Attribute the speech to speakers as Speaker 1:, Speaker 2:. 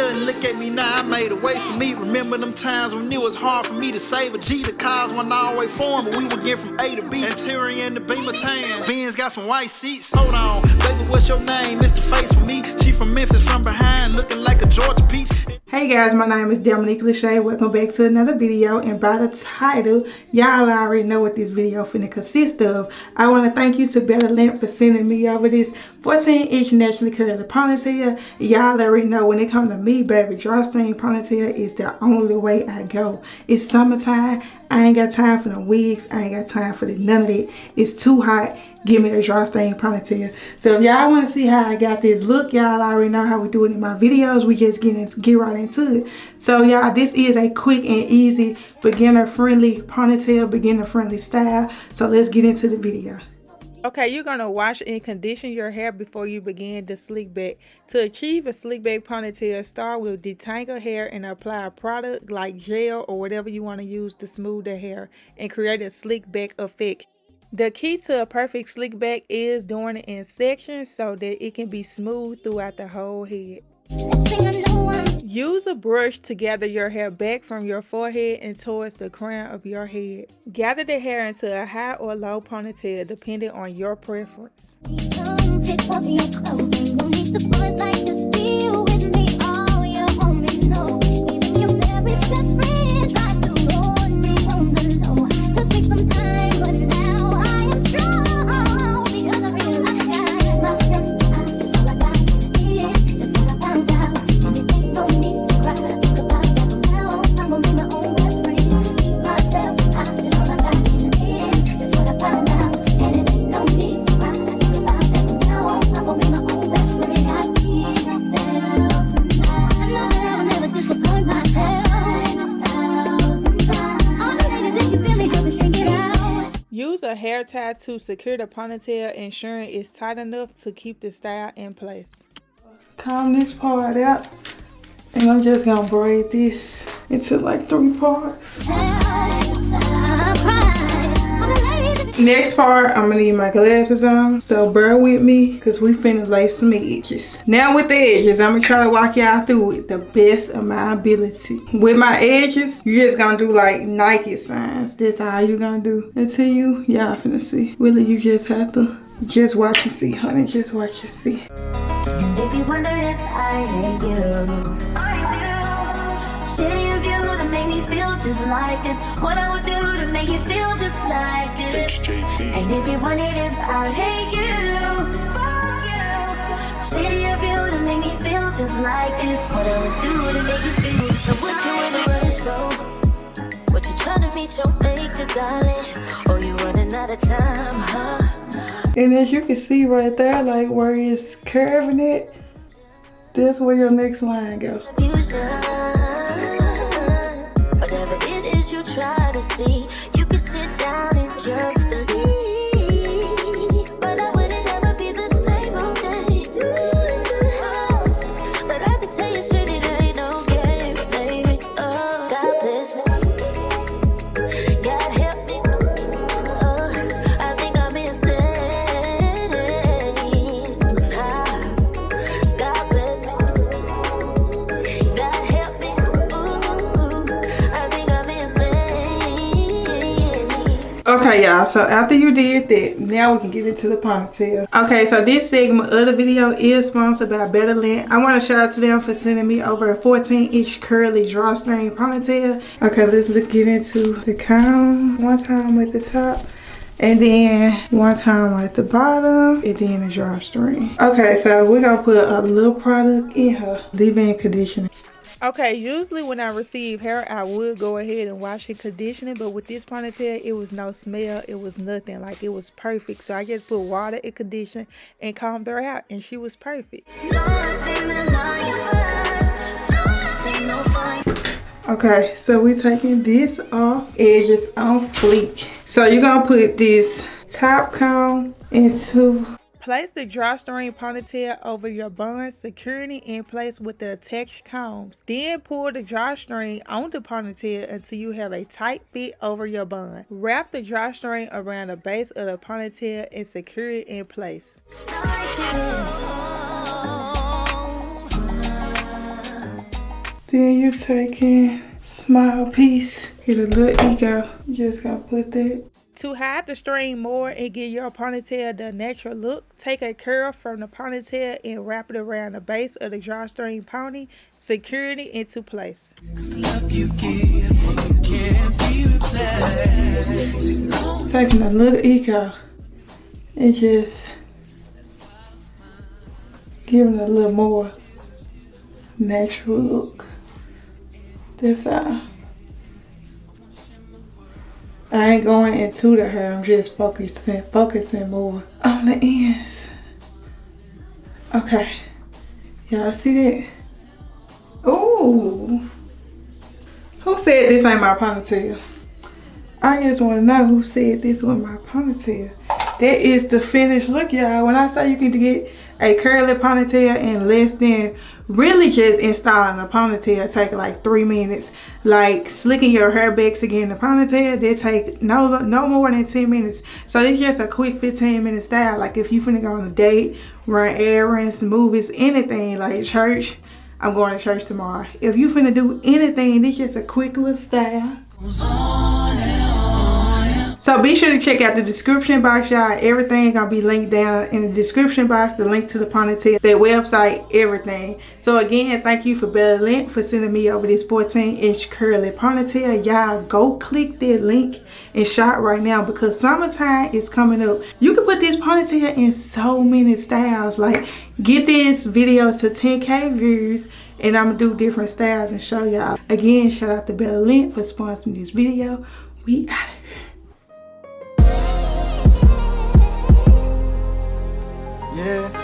Speaker 1: nothing, look at me now, I made a way for me. Remember them times when it was hard for me to save a G. The cars weren't always foreign, but we would get from A to B. Interior in the Beamer tan, Benz got some white seats. Hold on, baby, what's your name? Mr. Face for me. She from Memphis, from behind, looking like a Georgia peach.
Speaker 2: Hey guys, my name is Dominique, LaShae. Welcome back to another video, and by the title, y'all already know what this video finna consist of. I want to thank you to Betterlength for sending me over this 14-inch naturally curly ponytail. Y'all already know when it comes to me, baby, drawstring ponytail is the only way I go. It's summertime. I ain't got time for no wigs. I ain't got time for none of that. It's too hot. Give me a drawstring ponytail. So if y'all want to see how I got this look, y'all already know how we do it in my videos. We just get right into it. So y'all, this is a quick and easy beginner friendly ponytail, beginner friendly style. So let's get into the video. Okay, you're going to wash and condition your hair before you begin the slick back. To achieve a slick back ponytail, start with detangle hair and apply a product like gel or whatever you want to use to smooth the hair and create a slick back effect. The key to a perfect slick back is doing it in sections so that it can be smooth throughout the whole head. Use a brush to gather your hair back from your forehead and towards the crown of your head. Gather the hair into a high or low ponytail depending on your preference. Use a hair tie to secure the ponytail, ensuring it's tight enough to keep the style in place. Comb this part out, and I'm just gonna braid this into like 3 parts. Next part, I'm gonna need my glasses on, so bear with me because we finna lay some edges. Now with the edges, I'm gonna try to walk y'all through it the best of my ability. With my edges, you're just gonna do like Nike signs. That's how you gonna do until y'all finna see. Really, you just have to just watch and see, honey. Just watch and see.
Speaker 3: And if you wonder if I hate you, shitty of you to make me feel just like this. What I would do to make you feel just like this. And if you wondered if I hate you, shitty of you to make me feel just like this. What I would do to make you feel. So what you in a rush for? What you trying to meet your maker, darling? Or you running out of time, huh?
Speaker 2: And as you can see right there, like where it's curving it, that's where your next line goes.
Speaker 3: Whatever it is you try to see, you can sit down and just believe. But I wouldn't ever be the same, okay? But I can tell you straight, it ain't no game, baby. Oh, God bless me. God help me. Oh, I think I'm insane. God bless me. God help me. Ooh, I think I'm insane.
Speaker 2: Okay, y'all, so after you did that, now we can get into the ponytail. Okay, so this segment of the video is sponsored by Betterlength. I want to shout out to them for sending me over a 14-inch curly drawstring ponytail. Okay, let's get into the comb. One comb at the top, and then one comb at the bottom, and then a drawstring. Okay, so we're gonna put a little product in her leave-in conditioner. Okay, usually when I receive hair, I would go ahead and wash and condition it, but with this ponytail, it was no smell, it was nothing, like it was perfect. So I just put water and condition and combed her out, and she was perfect. Okay, so we're taking this off, edges on fleek. So you're gonna put this top comb into. Place the drawstring ponytail over your bun, securing it in place with the attached combs. Then pull the drawstring on the ponytail until you have a tight fit over your bun. Wrap the drawstring around the base of the ponytail and secure it in place. Then you take in small piece, get a little ego. You just gotta put that. To hide the string more and give your ponytail the natural look, take a curl from the ponytail and wrap it around the base of the drawstring pony, securing it into place. Taking a little ego and just giving it a little more natural look. That's all. I ain't going into the hair, I'm just focusing more on the ends. Okay, y'all see that? Ooh, who said this ain't my ponytail? I just want to know who said this was my ponytail. That is the finished look, y'all. When I say you can get a curly ponytail in less than, really just installing a ponytail take like 3 minutes. Like slicking your hair back again, the ponytail, they take no more than 10 minutes. So it's just a quick 15-minute style. Like if you finna go on a date, run errands, movies, anything, like church. I'm going to church tomorrow. If you finna do anything, it's just a quick little style. So be sure to check out the description box, y'all. Everything gonna be linked down in the description box. The link to the ponytail, their website, everything. So again, thank you for Betterlength for sending me over this 14-inch curly ponytail. Y'all go click that link and shop right now because summertime is coming up. You can put this ponytail in so many styles. Like get this video to 10K views and I'm gonna do different styles and show y'all. Again, shout out to Betterlength for sponsoring this video. We out of here.
Speaker 1: Yeah.